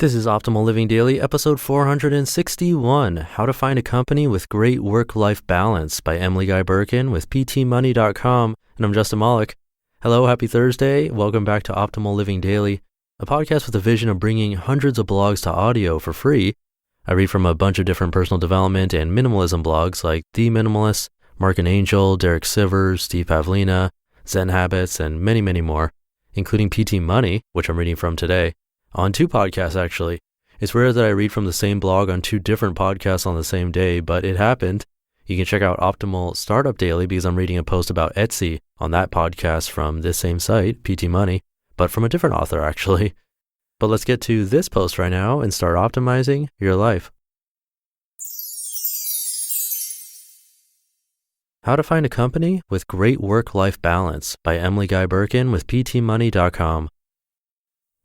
This is Optimal Living Daily, episode 461, How to Find a Company with Great Work-Life Balance by Emily Guy Birken with PTmoney.com, and I'm Justin Malik. Hello, happy Thursday. Welcome back to Optimal Living Daily, a podcast with a vision of bringing hundreds of blogs to audio for free. I read from a bunch of different personal development and minimalism blogs like The Minimalist, Mark and Angel, Derek Sivers, Steve Pavlina, Zen Habits, and many, many more, including PT Money, which I'm reading from today. On two podcasts, actually. It's rare that I read from the same blog on two different podcasts on the same day, but it happened. You can check out Optimal Startup Daily because I'm reading a post about Etsy on that podcast from this same site, PT Money, but from a different author, actually. But let's get to this post right now and start optimizing your life. How to Find a Company with Great Work-Life Balance by Emily Guy Birken with PTmoney.com.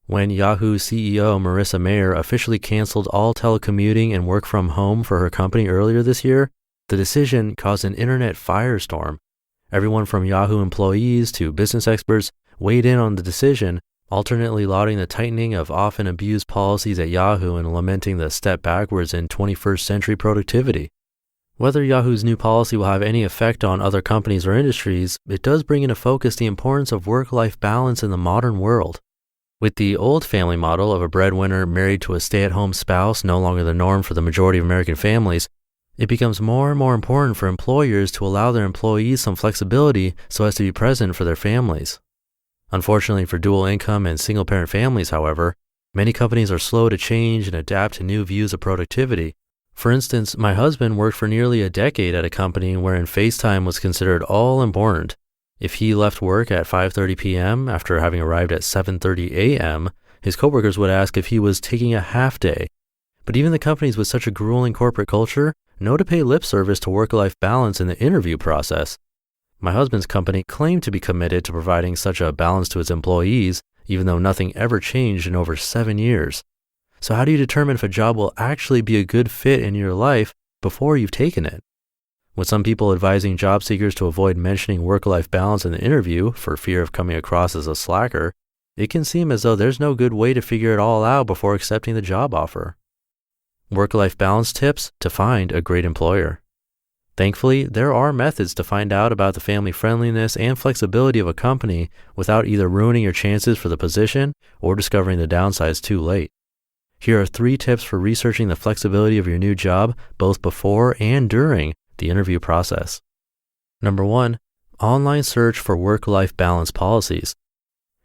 When Yahoo CEO Marissa Mayer officially canceled all telecommuting and work from home for her company earlier this year, the decision caused an internet firestorm. Everyone from Yahoo employees to business experts weighed in on the decision, alternately lauding the tightening of often abused policies at Yahoo and lamenting the step backwards in 21st century productivity. Whether Yahoo's new policy will have any effect on other companies or industries, it does bring into focus the importance of work-life balance in the modern world. With the old family model of a breadwinner married to a stay-at-home spouse no longer the norm for the majority of American families, it becomes more and more important for employers to allow their employees some flexibility so as to be present for their families. Unfortunately for dual income and single-parent families, however, many companies are slow to change and adapt to new views of productivity. For instance, my husband worked for nearly a decade at a company wherein FaceTime was considered all important. If he left work at 5:30 p.m. after having arrived at 7:30 a.m., his coworkers would ask if he was taking a half day. But even the companies with such a grueling corporate culture know to pay lip service to work-life balance in the interview process. My husband's company claimed to be committed to providing such a balance to its employees, even though nothing ever changed in over 7 years. So how do you determine if a job will actually be a good fit in your life before you've taken it? With some people advising job seekers to avoid mentioning work-life balance in the interview for fear of coming across as a slacker, it can seem as though there's no good way to figure it all out before accepting the job offer. Work-life balance tips to find a great employer. Thankfully, there are methods to find out about the family friendliness and flexibility of a company without either ruining your chances for the position or discovering the downsides too late. Here are 3 tips for researching the flexibility of your new job both before and during the interview process. Number 1, online search for work-life balance policies.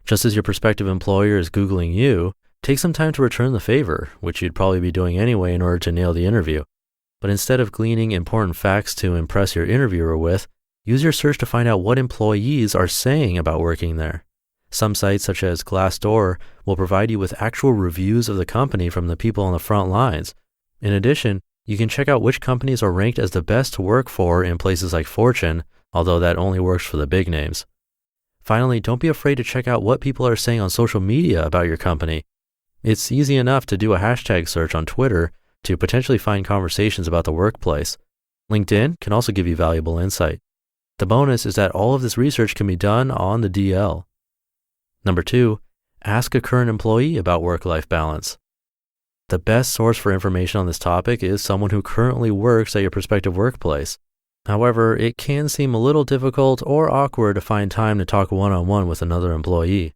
Just as your prospective employer is Googling you, take some time to return the favor, which you'd probably be doing anyway in order to nail the interview. But instead of gleaning important facts to impress your interviewer with, use your search to find out what employees are saying about working there. Some sites such as Glassdoor will provide you with actual reviews of the company from the people on the front lines. In addition, you can check out which companies are ranked as the best to work for in places like Fortune, although that only works for the big names. Finally, don't be afraid to check out what people are saying on social media about your company. It's easy enough to do a hashtag search on Twitter to potentially find conversations about the workplace. LinkedIn can also give you valuable insight. The bonus is that all of this research can be done on the DL. Number 2, ask a current employee about work-life balance. The best source for information on this topic is someone who currently works at your prospective workplace. However, it can seem a little difficult or awkward to find time to talk one-on-one with another employee.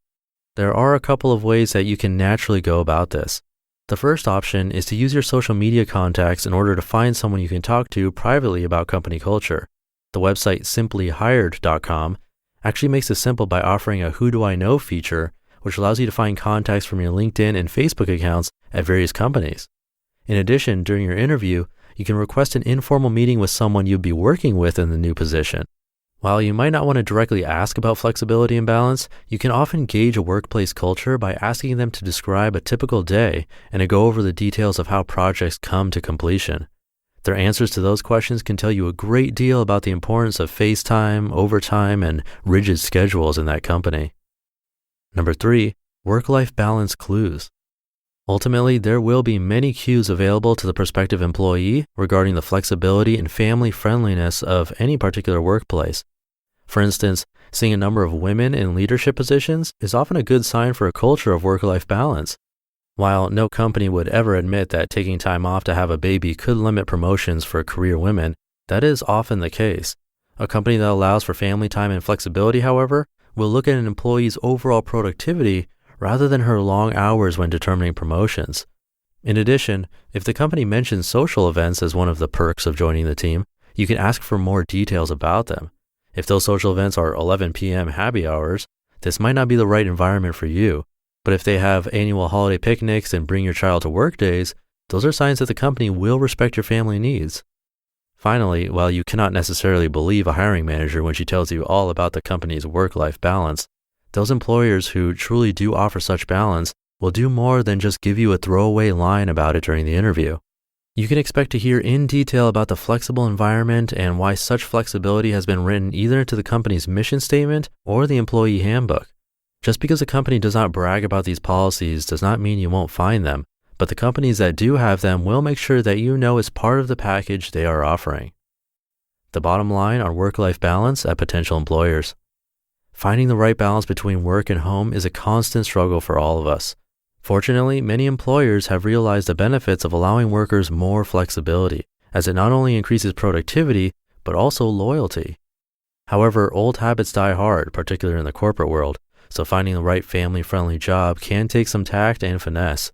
There are a couple of ways that you can naturally go about this. The first option is to use your social media contacts in order to find someone you can talk to privately about company culture. The website simplyhired.com actually makes this simple by offering a Who Do I Know feature, which allows you to find contacts from your LinkedIn and Facebook accounts at various companies. In addition, during your interview, you can request an informal meeting with someone you'd be working with in the new position. While you might not want to directly ask about flexibility and balance, you can often gauge a workplace culture by asking them to describe a typical day and to go over the details of how projects come to completion. Their answers to those questions can tell you a great deal about the importance of FaceTime, overtime, and rigid schedules in that company. Number 3, work-life balance clues. Ultimately, there will be many cues available to the prospective employee regarding the flexibility and family friendliness of any particular workplace. For instance, seeing a number of women in leadership positions is often a good sign for a culture of work-life balance. While no company would ever admit that taking time off to have a baby could limit promotions for career women, that is often the case. A company that allows for family time and flexibility, however, will look at an employee's overall productivity rather than her long hours when determining promotions. In addition, if the company mentions social events as one of the perks of joining the team, you can ask for more details about them. If those social events are 11 p.m. happy hours, this might not be the right environment for you. But if they have annual holiday picnics and bring your child to work days, those are signs that the company will respect your family needs. Finally, while you cannot necessarily believe a hiring manager when she tells you all about the company's work-life balance, those employers who truly do offer such balance will do more than just give you a throwaway line about it during the interview. You can expect to hear in detail about the flexible environment and why such flexibility has been written either into the company's mission statement or the employee handbook. Just because a company does not brag about these policies does not mean you won't find them, but the companies that do have them will make sure that you know it's part of the package they are offering. The bottom line on work-life balance at potential employers. Finding the right balance between work and home is a constant struggle for all of us. Fortunately, many employers have realized the benefits of allowing workers more flexibility, as it not only increases productivity, but also loyalty. However, old habits die hard, particularly in the corporate world, so finding the right family-friendly job can take some tact and finesse.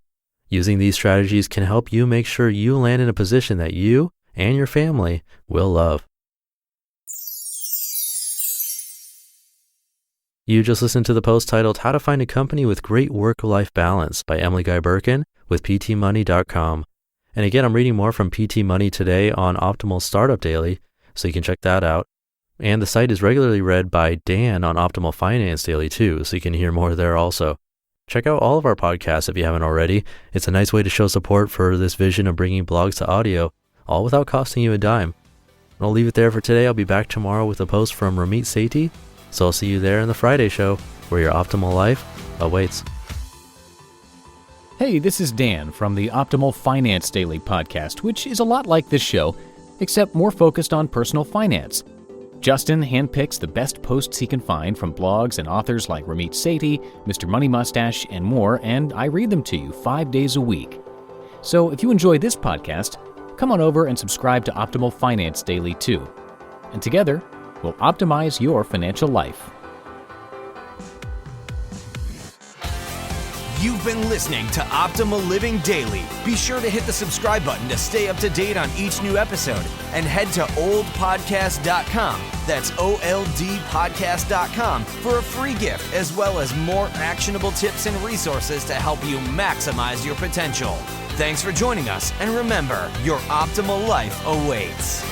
Using these strategies can help you make sure you land in a position that you and your family will love. You just listened to the post titled How to Find a Company with Great Work-Life Balance by Emily Guy Birken with PTmoney.com. And again, I'm reading more from PT Money today on Optimal Startup Daily, so you can check that out. And the site is regularly read by Dan on Optimal Finance Daily too, so you can hear more there also. Check out all of our podcasts if you haven't already. It's a nice way to show support for this vision of bringing blogs to audio, all without costing you a dime. And I'll leave it there for today. I'll be back tomorrow with a post from Ramit Sethi. So I'll see you there in the Friday show, where your optimal life awaits. Hey, this is Dan from the Optimal Finance Daily podcast, which is a lot like this show, except more focused on personal finance. Justin handpicks the best posts he can find from blogs and authors like Ramit Sethi, Mr. Money Mustache, and more, and I read them to you 5 days a week. So if you enjoy this podcast, come on over and subscribe to Optimal Finance Daily too. And together, we'll optimize your financial life. You've been listening to Optimal Living Daily. Be sure to hit the subscribe button to stay up to date on each new episode and head to oldpodcast.com. That's OLDpodcast.com for a free gift as well as more actionable tips and resources to help you maximize your potential. Thanks for joining us, and remember, your optimal life awaits.